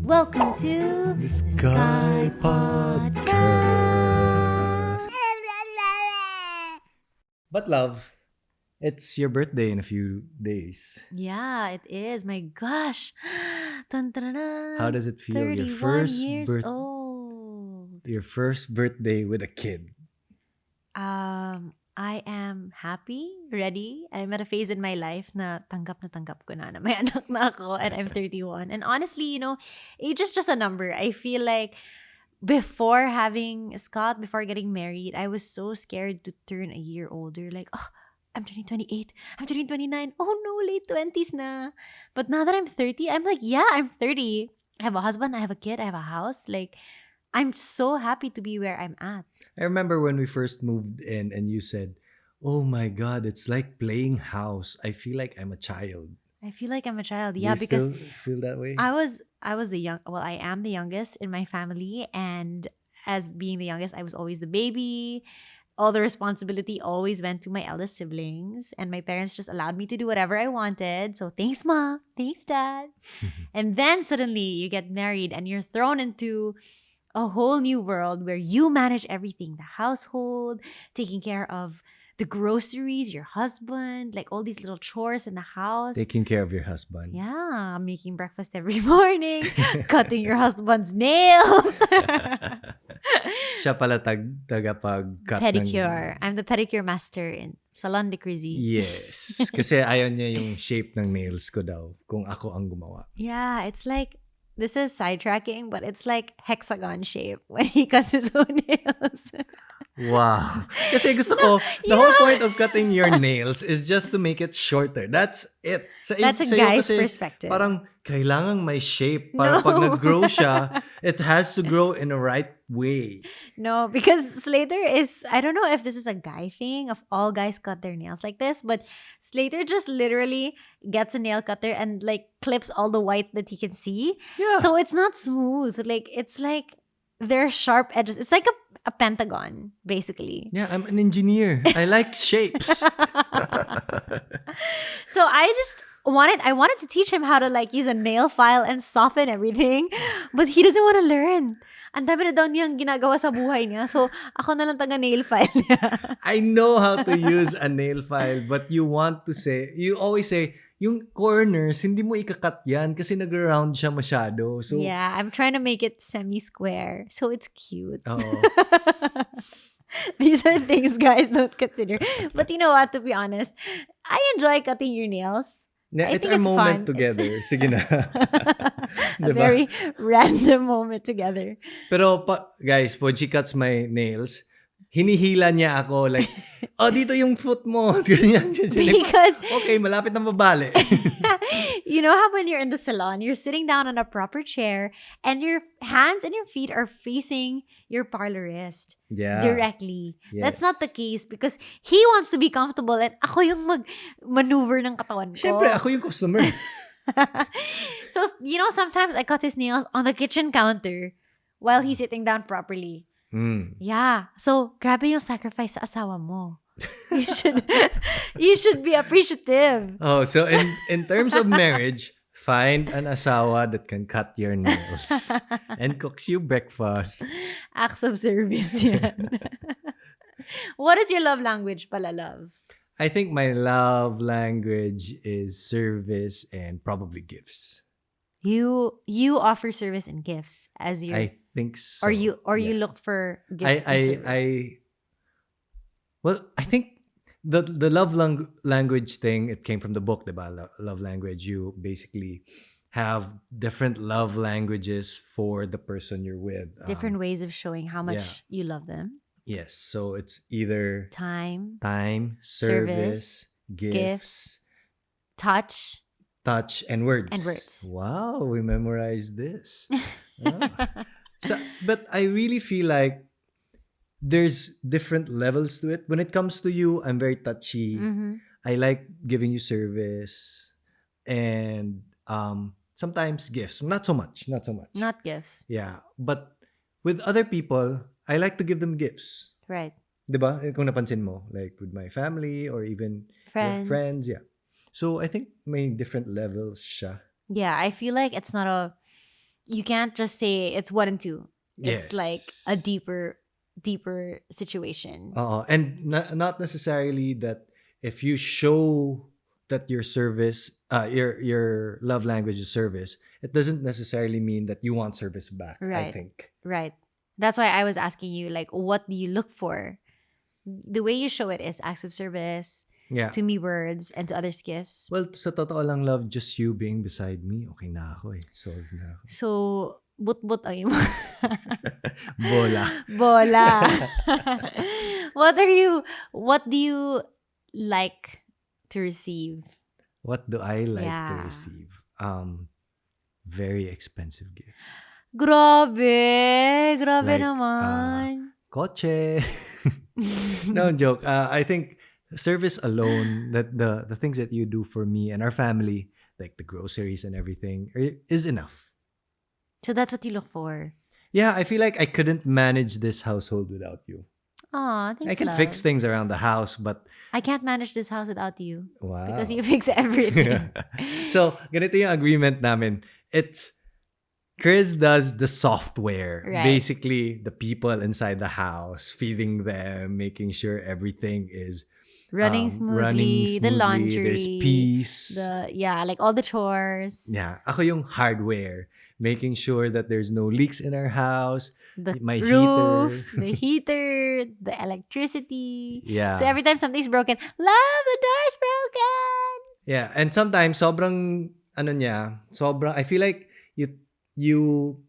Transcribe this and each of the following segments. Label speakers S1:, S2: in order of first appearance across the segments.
S1: Welcome to
S2: the Sky Podcast. But love, it's your birthday in a few days.
S1: Yeah, it is. My gosh. Dun, dun, dun, dun.
S2: How does it feel?
S1: 31 years old.
S2: Your first birthday with a kid.
S1: I am happy, ready. I'm at a phase in my life na tanggap ko na may anak na ako and I'm 31. And honestly, age is just a number. I feel like before having Scott, before getting married, I was so scared to turn a year older. Like, oh, I'm turning 28. I'm turning 29. Oh no, late 20s na. But now that I'm 30, I'm like, yeah, I'm 30. I have a husband, I have a kid, I have a house. Like, I'm so happy to be where I'm at.
S2: I remember when we first moved in and you said, "Oh my God, it's like playing house. I feel like I'm a child."
S1: I feel like I'm a child.
S2: Do
S1: Yeah,
S2: you
S1: because
S2: still feel that way?
S1: I was I am the youngest in my family, and as being the youngest, I was always the baby. All the responsibility always went to my eldest siblings, and my parents just allowed me to do whatever I wanted. So thanks, Mom. Thanks, Dad. And then suddenly you get married and you're thrown into a whole new world where you manage everything, the household, taking care of the groceries, your husband, like all these little chores in the house.
S2: Taking care of your husband.
S1: Yeah, making breakfast every morning, cutting your husband's nails.
S2: Siya pala tagapag-cut
S1: Pedicure. I'm the pedicure master in Salon de Crizzy.
S2: Yes. Kasi ayaw niya yung shape ng nails ko daw kung ako ang gumawa.
S1: Yeah, it's like, this is sidetracking, but it's like hexagon shape when he cuts his own nails.
S2: Wow. Kasi gusto ko, the whole point of cutting your nails is just to make it shorter. That's it.
S1: That's a guy's perspective.
S2: Parang kailangang may shape para pag nag-grow siya, it has to grow in the right way.
S1: No, because Slater is, I don't know if this is a guy thing, of all guys cut their nails like this, but Slater just literally gets a nail cutter and like clips all the white that he can see.
S2: Yeah.
S1: So it's not smooth. Like, it's like they're sharp edges. It's like a pentagon, basically.
S2: Yeah, I'm an engineer. I like shapes.
S1: So I wanted to teach him how to like use a nail file and soften everything, but he doesn't want to learn. Ang dami na daw niyang ginagawa sa buhay niya. So, ako na lang taga-nail file niya.
S2: I know how to use a nail file, but you always say, yung corners, hindi mo ikakat yan kasi nag-round siya masyado. So,
S1: yeah, I'm trying to make it semi-square. So, it's cute.
S2: Oo.
S1: These are things guys don't consider. But you know what, to be honest, I enjoy cutting your nails.
S2: It's
S1: think
S2: our
S1: it's
S2: moment
S1: fun.
S2: together. Sige na.
S1: A very random moment together.
S2: Pero guys, when she cuts my nails, hinihila niya ako like, oh, dito yung foot mo. Ganyan.
S1: Because
S2: okay, malapit na mabali.
S1: you know how when you're in the salon, you're sitting down on a proper chair and your hands and your feet are facing your parlorist directly.
S2: Yes.
S1: That's not the case because he wants to be comfortable and ako yung mag-maneuver ng katawan ko.
S2: Siyempre, ako yung customer.
S1: So, sometimes I cut his nails on the kitchen counter while he's sitting down properly. Yeah. So, grabe yung sacrifice sa asawa mo. You should be appreciative.
S2: Oh, so in terms of marriage, find an asawa that can cut your nails and cooks you breakfast.
S1: Acts of service yan. What is your love language pala, love?
S2: I think my love language is service and probably gifts.
S1: You offer service and gifts as your...
S2: I think so.
S1: Or you look for gifts and service.
S2: Well, I think the love language thing, it came from the book, diba? Love language. You basically have different love languages for the person you're with.
S1: Different ways of showing how much you love them.
S2: Yes. So it's either
S1: time,
S2: service, gifts,
S1: touch,
S2: and words. Wow, we memorized this. But I really feel like there's different levels to it. When it comes to you, I'm very touchy.
S1: Mm-hmm.
S2: I like giving you service and sometimes gifts. Not so much.
S1: Not gifts.
S2: Yeah. But with other people, I like to give them gifts.
S1: Right.
S2: Diba? Kung napansin mo, like with my family or even friends. Yeah. So I think may different levels siya.
S1: Yeah, I feel like it's not you can't just say it's 1 and 2. It's like a
S2: Yes.
S1: deeper situation.
S2: And not necessarily that if you show that your service, your love language is service, it doesn't necessarily mean that you want service back. I
S1: Right.
S2: think.
S1: Right. That's why I was asking you, like, what do you look for? The way you show it is acts of service,
S2: Yeah.
S1: to me words, and to others gifts.
S2: Well, sa totoo lang, love, just you being beside me, okay na ako eh. Solve na ako.
S1: So, but ang imo.
S2: Bola.
S1: Bola. What do you like to receive?
S2: What do I like to
S1: Yeah.
S2: receive? Very expensive gifts.
S1: Grabe
S2: Like,
S1: naman.
S2: Kotse. No joke. I think service alone, that the things that you do for me and our family, like the groceries and everything, is enough.
S1: So that's what you look for.
S2: Yeah, I feel like I couldn't manage this household without you.
S1: Aw,
S2: I
S1: thanks,
S2: can
S1: love.
S2: fix things around the house, but
S1: I can't manage this house without you.
S2: wow.
S1: Because you fix everything.
S2: So, ganito yung agreement namin. It's Chris does the software.
S1: Right.
S2: Basically, the people inside the house, feeding them, making sure everything is
S1: running smoothly, the laundry,
S2: there's peace.
S1: like all the chores,
S2: Yeah. Ako yung hardware. Making sure that there's no leaks in our house.
S1: the
S2: My
S1: roof,
S2: heater.
S1: the heater, the electricity.
S2: Yeah.
S1: So every time something's broken, love, the door's broken.
S2: Yeah. And sometimes, sobrang, I feel like you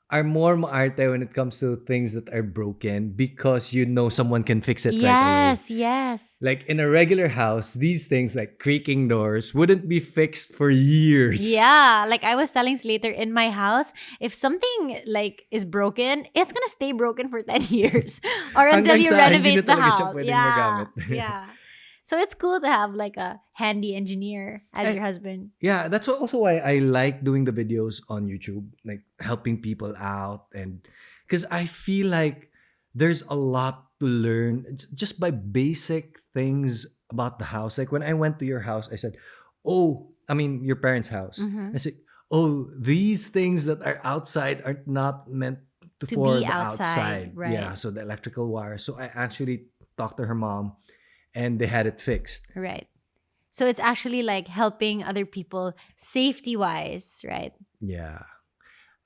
S2: are more maarte when it comes to things that are broken because you know someone can fix it right away.
S1: Yes.
S2: Like in a regular house, these things like creaking doors wouldn't be fixed for years.
S1: Yeah, like I was telling Slater, in my house, if something like is broken, it's gonna stay broken for 10 years or until
S2: Hanggang
S1: you
S2: sa hindi
S1: renovate
S2: na
S1: the
S2: talaga siya
S1: house.
S2: pwedeng
S1: Yeah,
S2: magamit.
S1: yeah. So it's cool to have like a handy engineer as
S2: Eh,
S1: your husband.
S2: Yeah, that's also why I like doing the videos on YouTube, like helping people out. And because I feel like there's a lot to learn just by basic things about the house. Like when I went to your house, I said, your parents' house.
S1: Mhm.
S2: I said, these things that are outside are not meant
S1: To
S2: for
S1: be
S2: the
S1: outside, right.
S2: Yeah, so the electrical wire. So I actually talked to her mom and they had it fixed.
S1: Right. So it's actually like helping other people safety-wise, right?
S2: Yeah.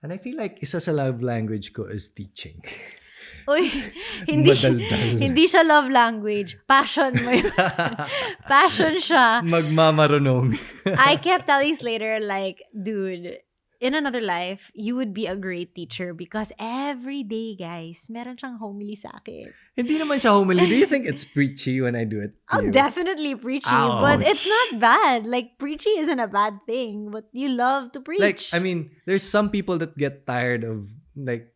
S2: And I feel like isa sa love language ko is teaching.
S1: Uy, hindi,
S2: Madaldal.
S1: hindi siya love language. Passion mo yun. Passion siya.
S2: Magmamarunong.
S1: I kept telling Slater, like, dude, in another life, you would be a great teacher because every day, guys, meron siyang homily sa akin.
S2: Hindi naman siya homily. Do you think it's preachy when I do it to
S1: I'm
S2: you?
S1: definitely preachy, but it's
S2: Ouch.
S1: not bad. Like, preachy isn't a bad thing, but you love to preach.
S2: Like, I mean, there's some people that get tired of, like,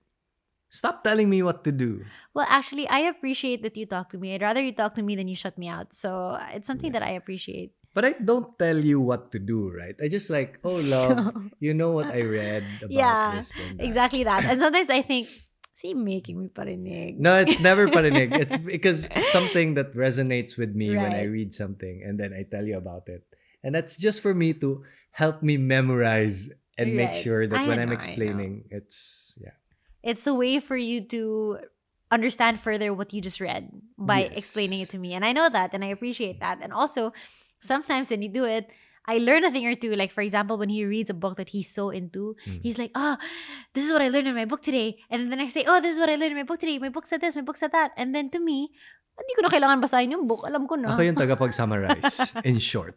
S2: stop telling me what to do.
S1: Well, actually, I appreciate that you talk to me. I'd rather you talk to me than you shut me out. So it's something that I appreciate.
S2: But I don't tell you what to do, right? I just like, love, you know what I read about
S1: Yeah,
S2: this and that.
S1: exactly that. And sometimes I think, see, making me parinig.
S2: No, it's never parinig. It's because something that resonates with me when I
S1: Right.
S2: read something and then I tell you about it. And that's just for me to help me memorize and make
S1: Right.
S2: sure that
S1: I
S2: when I'm
S1: know.
S2: explaining, it's, yeah.
S1: It's a way for you to understand further what you just read by
S2: Yes.
S1: explaining it to me. And I know that and I appreciate that. And also, sometimes when you do it, I learn a thing or two. Like, for example, when he reads a book that he's so into, he's like, this is what I learned in my book today. And then the next day, this is what I learned in my book today. My book said this, my book said that. And then to me, hindi ko na kailangan basahin yung book. Alam ko na.
S2: Ako yung tagapag-summarize in short.